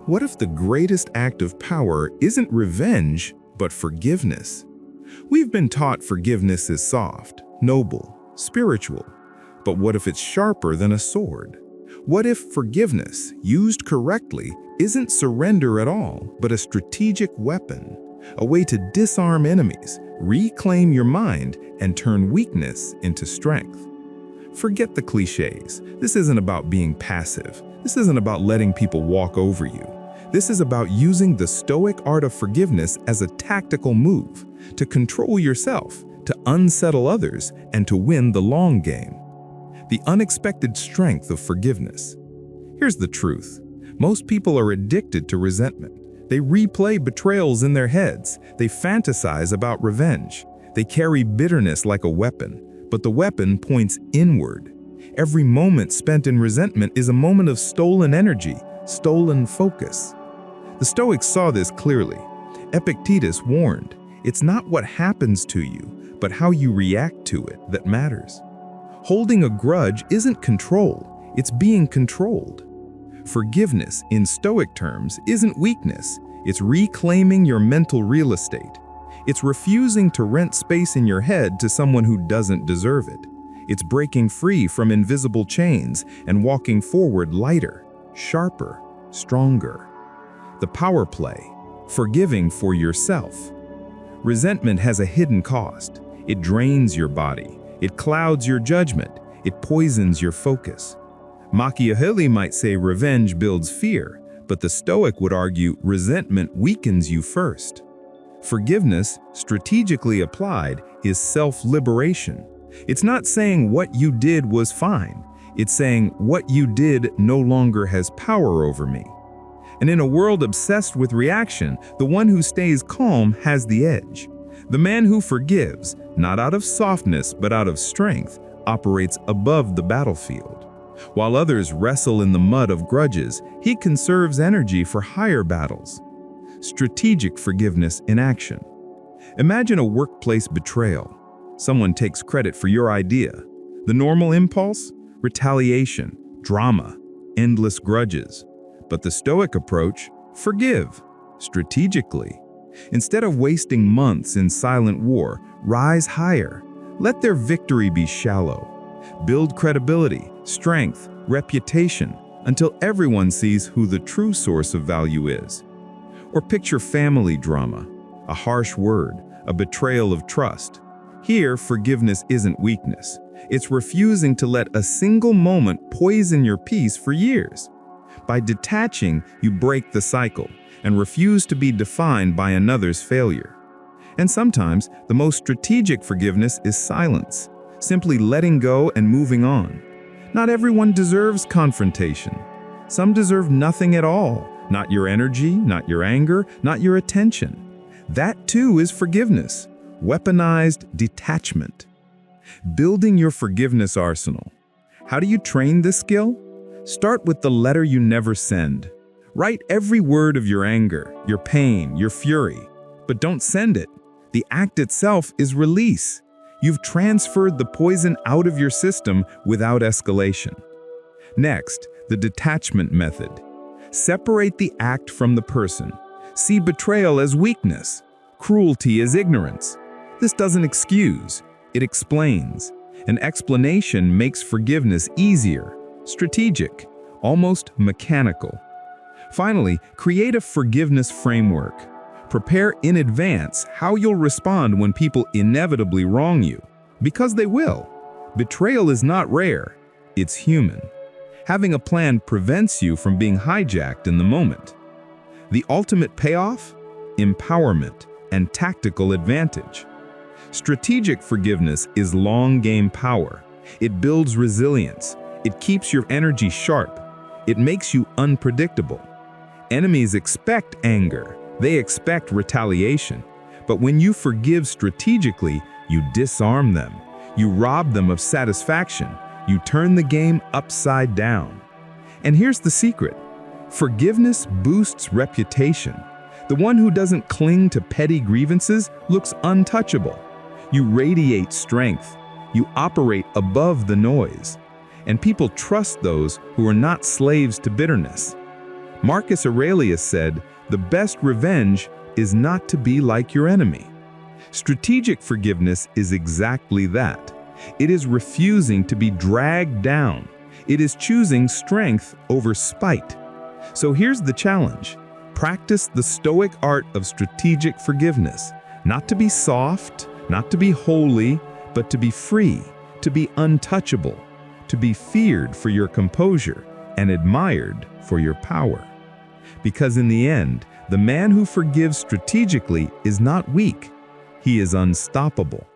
What if the greatest act of power isn't revenge, but forgiveness? We've been taught forgiveness is soft, noble, spiritual. But what if it's sharper than a sword? What if forgiveness, used correctly, isn't surrender at all, but a strategic weapon? A way to disarm enemies, reclaim your mind, and turn weakness into strength. Forget the cliches. This isn't about being passive. This isn't about letting people walk over you. This is about using the Stoic art of forgiveness as a tactical move, to control yourself, to unsettle others, and to win the long game. The unexpected strength of forgiveness. Here's the truth. Most people are addicted to resentment. They replay betrayals in their heads. They fantasize about revenge. They carry bitterness like a weapon, but the weapon points inward. Every moment spent in resentment is a moment of stolen energy, stolen focus. The Stoics saw this clearly. Epictetus warned, "It's not what happens to you, but how you react to it that matters." Holding a grudge isn't control, it's being controlled. Forgiveness, in Stoic terms, isn't weakness, it's reclaiming your mental real estate. It's refusing to rent space in your head to someone who doesn't deserve it. It's breaking free from invisible chains and walking forward lighter, sharper, stronger. The power play, forgiving for yourself. Resentment has a hidden cost. It drains your body. It clouds your judgment. It poisons your focus. Machiavelli might say revenge builds fear, but the Stoic would argue resentment weakens you first. Forgiveness, strategically applied, is self-liberation. It's not saying what you did was fine. It's saying what you did no longer has power over me. And in a world obsessed with reaction, the one who stays calm has the edge. The man who forgives, not out of softness but out of strength, operates above the battlefield. While others wrestle in the mud of grudges, he conserves energy for higher battles. Strategic forgiveness in action. Imagine a workplace betrayal. Someone takes credit for your idea. The normal impulse? Retaliation, drama, endless grudges. But the Stoic approach? Forgive, strategically. Instead of wasting months in silent war, rise higher. Let their victory be shallow. Build credibility, strength, reputation, until everyone sees who the true source of value is. Or picture family drama, a harsh word, a betrayal of trust. Here, forgiveness isn't weakness. It's refusing to let a single moment poison your peace for years. By detaching, you break the cycle and refuse to be defined by another's failure. And sometimes, the most strategic forgiveness is silence, simply letting go and moving on. Not everyone deserves confrontation. Some deserve nothing at all, not your energy, not your anger, not your attention. That too is forgiveness, weaponized detachment. Building your forgiveness arsenal. How do you train this skill? Start with the letter you never send. Write every word of your anger, your pain, your fury, but don't send it. The act itself is release. You've transferred the poison out of your system without escalation. Next, the detachment method. Separate the act from the person. See betrayal as weakness, cruelty as ignorance. This doesn't excuse, it explains. An explanation makes forgiveness easier, strategic, almost mechanical. Finally, create a forgiveness framework. Prepare in advance how you'll respond when people inevitably wrong you. Because they will. Betrayal is not rare, it's human. Having a plan prevents you from being hijacked in the moment. The ultimate payoff? Empowerment and tactical advantage. Strategic forgiveness is long-game power. It builds resilience. It keeps your energy sharp. It makes you unpredictable. Enemies expect anger. They expect retaliation. But when you forgive strategically, you disarm them. You rob them of satisfaction. You turn the game upside down. And here's the secret. Forgiveness boosts reputation. The one who doesn't cling to petty grievances looks untouchable. You radiate strength. You operate above the noise. And people trust those who are not slaves to bitterness. Marcus Aurelius said, "The best revenge is not to be like your enemy." Strategic forgiveness is exactly that. It is refusing to be dragged down. It is choosing strength over spite. So here's the challenge. Practice the Stoic art of strategic forgiveness. Not to be soft, not to be holy, but to be free, to be untouchable, to be feared for your composure and admired for your power. Because in the end, the man who forgives strategically is not weak. He is unstoppable.